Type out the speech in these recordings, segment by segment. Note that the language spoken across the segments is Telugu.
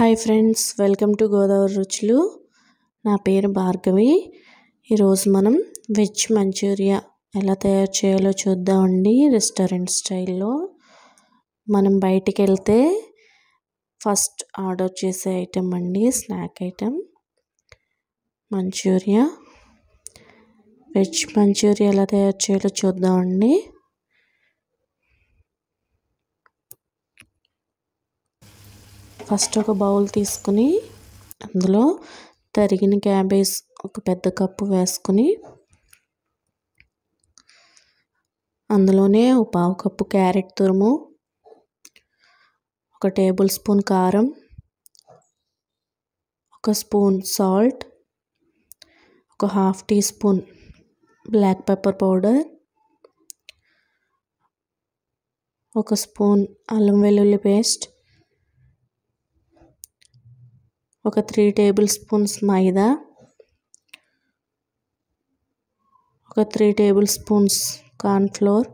Hi friends, welcome to Godavari రుచులు. నా పేరు భార్గవి. ఈరోజు మనం వెజ్ మంచూరియా ఎలా తయారు చేయాలో చూద్దామండి. రెస్టారెంట్ స్టైల్లో మనం బయటికి వెళ్తే ఫస్ట్ ఆర్డర్ చేసే ఐటెం అండి, snack item Manchurian. Veg Manchurian ఎలా తయారు చేయాలో చూద్దామండి. ఫస్ట్ ఒక బౌల్ తీసుకుని అందులో తరిగిన క్యాబేజ్ ఒక పెద్ద కప్పు వేసుకుని అందులోనే ఒక పావు కప్పు క్యారెట్ తురుము, ఒక టేబుల్ స్పూన్ కారం, ఒక స్పూన్ సాల్ట్, ఒక half teaspoon black pepper powder, ఒక స్పూన్ అల్లం వెల్లుల్లి పేస్ట్, ఒక 3 టేబుల్ స్పూన్స్ మైదా, ఒక 3 టేబుల్ స్పూన్స్ కార్న్ఫ్లోర్,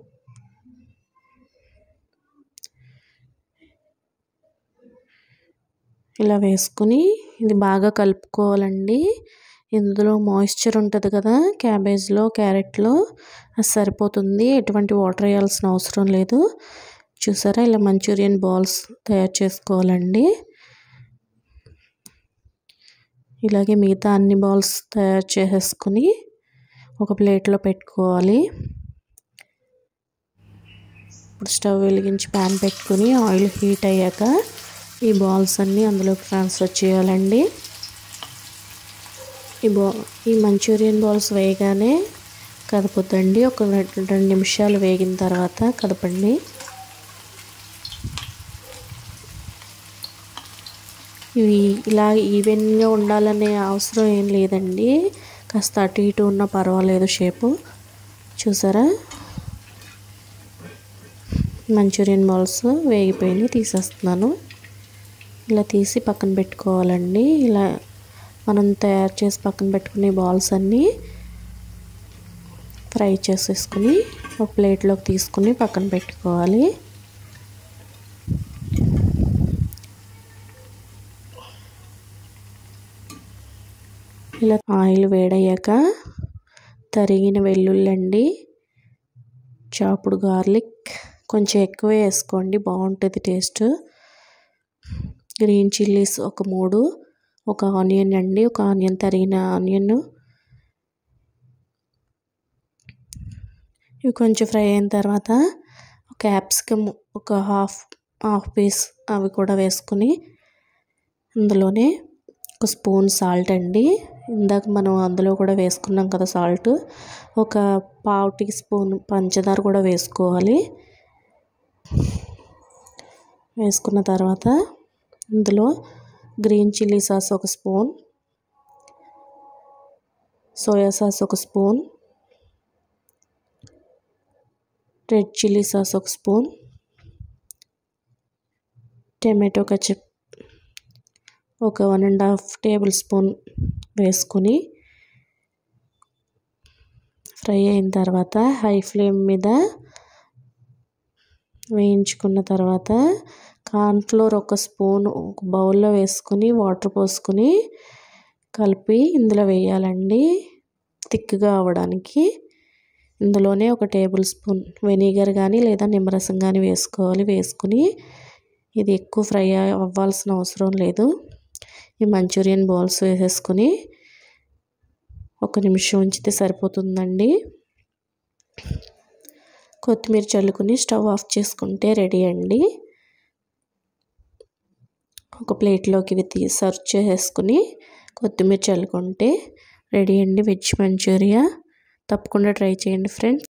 ఇలా వేసుకుని ఇది బాగా కలుపుకోవాలండి. ఇందులో మాయిశ్చర్ ఉంటుంది కదా క్యాబేజ్లో, క్యారెట్లో, అది సరిపోతుంది. ఎటువంటి వాటర్ వేయాల్సిన అవసరం లేదు. చూసారా, ఇలా మంచూరియన్ బాల్స్ తయారు చేసుకోవాలండి. ఇలాగే మిగతా అన్ని బాల్స్ తయారు చేసేసుకుని ఒక ప్లేట్లో పెట్టుకోవాలి. ఇప్పుడు స్టవ్ వెలిగించి ప్యాన్ పెట్టుకుని ఆయిల్ హీట్ అయ్యాక ఈ బాల్స్ అన్నీ అందులోకి ట్రాన్స్ఫర్ చేయాలండి. ఈ మంచూరియన్ బాల్స్ వేయగానే కదపొద్దండి. ఒక 2 నిమిషాలు వేగిన తర్వాత కదపండి. ఇవి ఇలా ఈవెన్గా ఉండాలనే అవసరం ఏం లేదండి. కాస్త అటు ఇటు ఉన్నా పర్వాలేదు షేపు. చూసారా, మంచూరియన్ బాల్స్ వేగిపోయి తీసేస్తున్నాను. ఇలా తీసి పక్కన పెట్టుకోవాలండి. ఇలా మనం తయారు చేసి పక్కన పెట్టుకునే బాల్స్ అన్నీ ఫ్రై చేసేసుకుని ఒక ప్లేట్లోకి తీసుకుని పక్కన పెట్టుకోవాలి. ఇలా ఆయిల్ వేడయ్యాక తరిగిన వెల్లుల్లి అండి, చాపుడు గార్లిక్ కొంచెం ఎక్కువ వేసుకోండి, బాగుంటుంది టేస్ట్. గ్రీన్ చిల్లీస్ ఒక 3, ఒక ఆనియన్ అండి, ఒక ఆనియన్, తరిగిన ఆనియన్. ఇవి కొంచెం ఫ్రై అయిన తర్వాత క్యాప్సికమ్ ఒక హాఫ్ పీస్ అవి కూడా వేసుకుని అందులోనే ఒక స్పూన్ సాల్ట్ అండి, ఇందాక మనం అందులో కూడా వేసుకున్నాం కదా సాల్ట్, ఒక పావు టీ స్పూన్ పంచదార కూడా వేసుకోవాలి. వేసుకున్న తర్వాత ఇందులో గ్రీన్ చిల్లీ సాస్ ఒక స్పూన్, సోయా సాస్ ఒక స్పూన్, రెడ్ చిల్లీ సాస్ ఒక స్పూన్, టమాటో కెచప్ ఒక 1.5 టేబుల్ స్పూన్ వేసుకుని ఫ్రై అయిన తర్వాత హై ఫ్లేమ్ మీద వేయించుకున్న తర్వాత కార్న్ఫ్లోర్ ఒక స్పూన్ ఒక బౌల్లో వేసుకుని వాటర్ పోసుకుని కలిపి ఇందులో వేయాలండి థిక్గా అవ్వడానికి. ఇందులోనే ఒక టేబుల్ స్పూన్ వెనిగర్ కానీ లేదా నిమ్మరసం కానీ వేసుకోవాలి. వేసుకుని ఇది ఎక్కువ ఫ్రై అవ్వాల్సిన అవసరం లేదు. ఈ మంచూరియన్ బాల్స్ వేసేసుకుని 1 నిమిషం ఉంచితే సరిపోతుందండి. కొత్తిమీర చల్లుకుని స్టవ్ ఆఫ్ చేసుకుంటే రెడీ అండి. ఒక ప్లేట్లోకి ఇవి సర్వ్ చేసేసుకుని కొత్తిమీర చల్లుకుంటే రెడీ అండి వెజ్ మంచూరియా. తప్పకుండా ట్రై చేయండి ఫ్రెండ్స్.